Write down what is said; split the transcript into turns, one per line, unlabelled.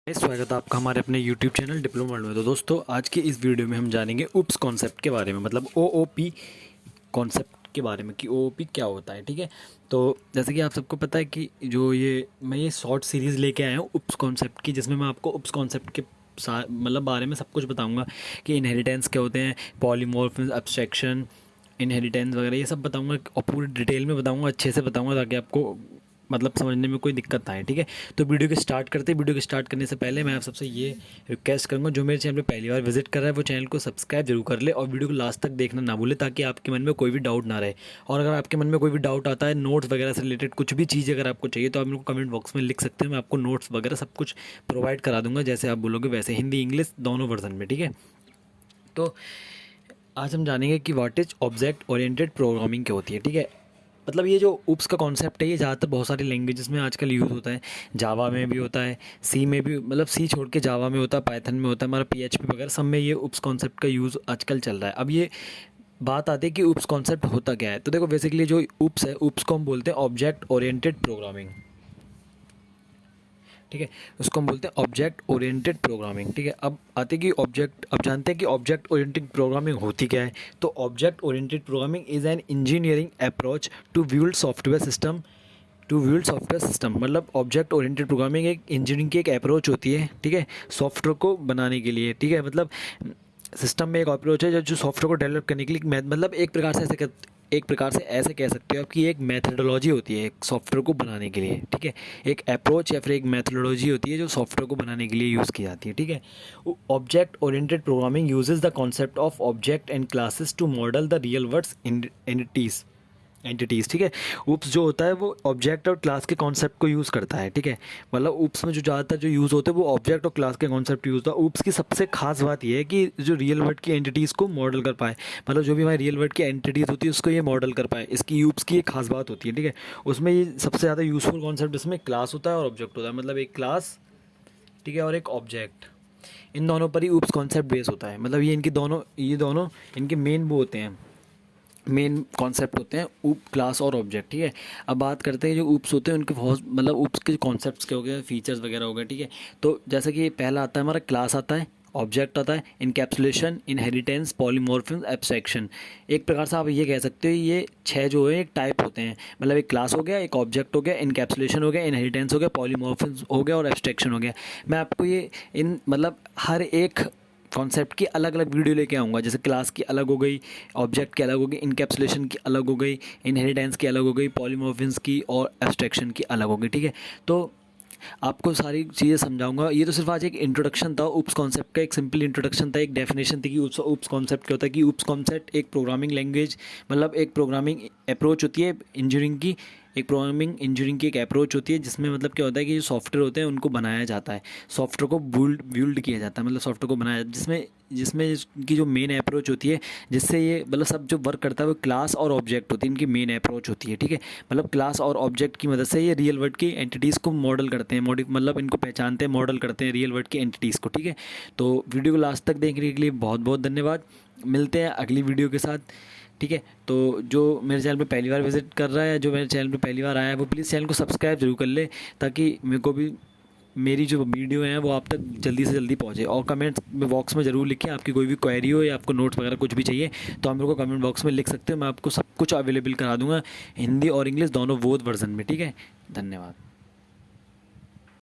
स्वागत है आपका हमारे अपने YouTube चैनल डिप्लोमा वर्ल्ड में। तो दोस्तों आज की इस वीडियो में हम जानेंगे UPS कॉन्सेप्ट के बारे में, मतलब OOP कॉन्सेप्ट के बारे में कि OOP क्या होता है। ठीक है, तो जैसे कि आप सबको पता है कि मैं ये शॉर्ट सीरीज़ लेके आया हूँ UPS कॉन्सेप्ट की, जिसमें मैं आपको UPS कॉन्सेप्ट के मतलब बारे में सब कुछ बताऊँगा कि इनहेरिटेंस क्या होते हैं, पॉलीमॉर्फिज्म, एब्स्ट्रैक्शन, इनहेरिटेंस वगैरह ये सब बताऊँगा और पूरी डिटेल में बताऊँगा, अच्छे से बताऊँगा ताकि आपको मतलब समझने में कोई दिक्कत ना आए। ठीक है, तो वीडियो के स्टार्ट करने से पहले मैं आप सबसे ये रिक्वेस्ट करूँगा, जो मेरे चैनल पे पहली बार विजिट कर रहा है वो चैनल को सब्सक्राइब जरूर कर ले और वीडियो को लास्ट तक देखना ना भूले, ताकि आपके मन में कोई भी डाउट ना रहे। और अगर आपके मन में कोई भी डाउट आता है नोट्स वगैरह से रिलेटेड कुछ भी चीज़ अगर आपको चाहिए तो आप मेरे को कमेंट बॉक्स में लिख सकते हैं, मैं आपको नोट्स वगैरह सब कुछ प्रोवाइड करा दूँगा, जैसे आप बोलोगे वैसे, हिंदी इंग्लिश दोनों वर्जन में। ठीक है, तो आज हम जानेंगे कि what is object oriented programming क्या होती है। ठीक है, मतलब ये जो UPS का कॉन्सेप्ट है ये ज़्यादातर बहुत सारी लैंग्वेजेस में आजकल यूज़ होता है। जावा में भी होता है, सी में भी, मतलब सी छोड़ के जावा में होता है, पाइथन में होता है, हमारा PHP वगैरह सब में ये UPS कॉन्सेप्ट का यूज़ आजकल चल रहा है। अब ये बात आती है कि UPS कॉन्सेप्ट होता क्या है। तो देखो बेसिकली जो UPS है, UPS को हम बोलते हैं ऑब्जेक्ट ओरिएंटेड प्रोग्रामिंग। ठीक है, उसको हम बोलते हैं ऑब्जेक्ट ओरिएंटेड प्रोग्रामिंग। ठीक है, अब जानते हैं कि ऑब्जेक्ट ओरिएंटेड प्रोग्रामिंग होती क्या है। तो object oriented programming is an engineering approach to build software system. मतलब ऑब्जेक्ट ओरिएंटेड प्रोग्रामिंग एक इंजीनियरिंग की एक अप्रोच होती है। ठीक है, सॉफ्टवेयर को बनाने के लिए। ठीक है, मतलब सिस्टम में एक अप्रोच है जो सॉफ्टवेयर को डेवलप करने के लिए, मतलब एक प्रकार से ऐसे कह सकते हो आप कि एक मेथडोलॉजी होती है एक सॉफ्टवेयर को बनाने के लिए। ठीक है, एक अप्रोच या फिर एक मेथडोलॉजी होती है जो सॉफ्टवेयर को बनाने के लिए यूज़ की जाती है। ठीक है, object oriented programming uses the concept of object and classes to model the real world entities. ठीक है, UPS जो होता है वो ऑब्जेक्ट और क्लास के कॉन्सेप्ट को यूज़ करता है। ठीक है, मतलब UPS में जो ज़्यादातर जो यूज़ होते हैं वो ऑब्जेक्ट और क्लास के कॉन्सेप्ट यूज़ होता है। UPS की सबसे खास बात ये है कि जो रियल वर्ल्ड की एंटिटीज़ को मॉडल कर पाए, मतलब जो भी हमारी रियल वर्ल्ड की एंटिटीज़ होती है उसको ये मॉडल कर पाए, इसकी UPS की एक खास बात होती है। ठीक है, उसमें ये सबसे ज़्यादा यूज़फुल कॉन्सेप्ट इसमें क्लास होता है और ऑब्जेक्ट होता है, मतलब एक क्लास, ठीक है, और एक ऑब्जेक्ट, इन दोनों पर ही UPS कॉन्सेप्ट बेस होता है। मतलब ये दोनों इनके मेन वो होते हैं, मेन कॉन्सेप्ट होते हैं ऊप, क्लास और ऑब्जेक्ट। ठीक है, अब बात करते हैं जो UPS होते हैं उनके बहुत, मतलब UPS के कॉन्सेप्ट्स के हो गए, फीचर्स वगैरह हो गए। ठीक है, तो जैसे कि पहला आता है हमारा क्लास आता है, ऑब्जेक्ट आता है, इनकैप्सुलेशन, इनहेरिटेंस, पॉलीमॉर्फिज्म, एब्स्ट्रैक्शन। एक प्रकार से आप ये कह सकते हो ये 6 जो है एक टाइप होते हैं, मतलब एक क्लास हो गया, एक ऑब्जेक्ट हो गया, इनकैप्सुलेशन हो गया, इनहेरिटेंस हो गया, पॉलीमॉर्फिज्म हो गया और एब्स्ट्रैक्शन हो गया। मैं आपको ये इन मतलब हर एक कॉन्सेप्ट की अलग अलग वीडियो लेके आऊँगा, जैसे क्लास की अलग हो गई, ऑब्जेक्ट की अलग हो गई, इनकैप्सुलेशन की अलग हो गई, इनहेरिटेंस की अलग हो गई, पॉलीमॉर्फिज्म की और एब्स्ट्रैक्शन की अलग हो गई। ठीक है, तो आपको सारी चीज़ें समझाऊंगा। ये तो सिर्फ आज एक इंट्रोडक्शन था UPS कॉन्सेप्ट का, एक सिंपल इंट्रोडक्शन था, एक डेफिनेशन थी कि UPS कॉन्सेप्ट क्या होता है। कि UPS कॉन्सेप्ट एक प्रोग्रामिंग लैंग्वेज, मतलब एक प्रोग्रामिंग अप्रोच होती है इंजीनियरिंग की, एक अप्रोच होती है जिसमें मतलब क्या होता है कि जो सॉफ्टवेयर होते हैं उनको बनाया जाता है, सॉफ्टवेयर को बिल्ड किया जाता है, मतलब सॉफ्टवेयर को बनाया, जिसमें इसकी जो मेन अप्रोच होती है, जिससे ये मतलब सब जो वर्क करता है वो क्लास और ऑब्जेक्ट होती है, इनकी मेन अप्रोच होती है। ठीक है, मतलब क्लास और ऑब्जेक्ट की मदद से ये रियल वर्ल्ड की एंटिटीज़ को मॉडल करते हैं, मतलब इनको पहचानते हैं, मॉडल करते हैं रियल वर्ल्ड की एंटिटीज़ को। ठीक है, तो वीडियो को लास्ट तक देखने के लिए बहुत बहुत धन्यवाद। मिलते हैं अगली वीडियो के साथ। ठीक है, तो जो मेरे चैनल पे पहली बार विजिट कर रहा है, जो मेरे चैनल पे पहली बार आया है, वो प्लीज़ चैनल को सब्सक्राइब जरूर कर ले, ताकि मेरे को भी मेरी जो वीडियो है वो आप तक जल्दी से जल्दी पहुंचे। और कमेंट बॉक्स में ज़रूर लिखें आपकी कोई भी क्वेरी हो या आपको नोट्स वगैरह कुछ भी चाहिए तो आप मेरे को कमेंट बॉक्स में लिख सकते हो, मैं आपको सब कुछ अवेलेबल करा दूँगा, हिंदी और इंग्लिश दोनों बोथ वर्जन में। ठीक है, धन्यवाद।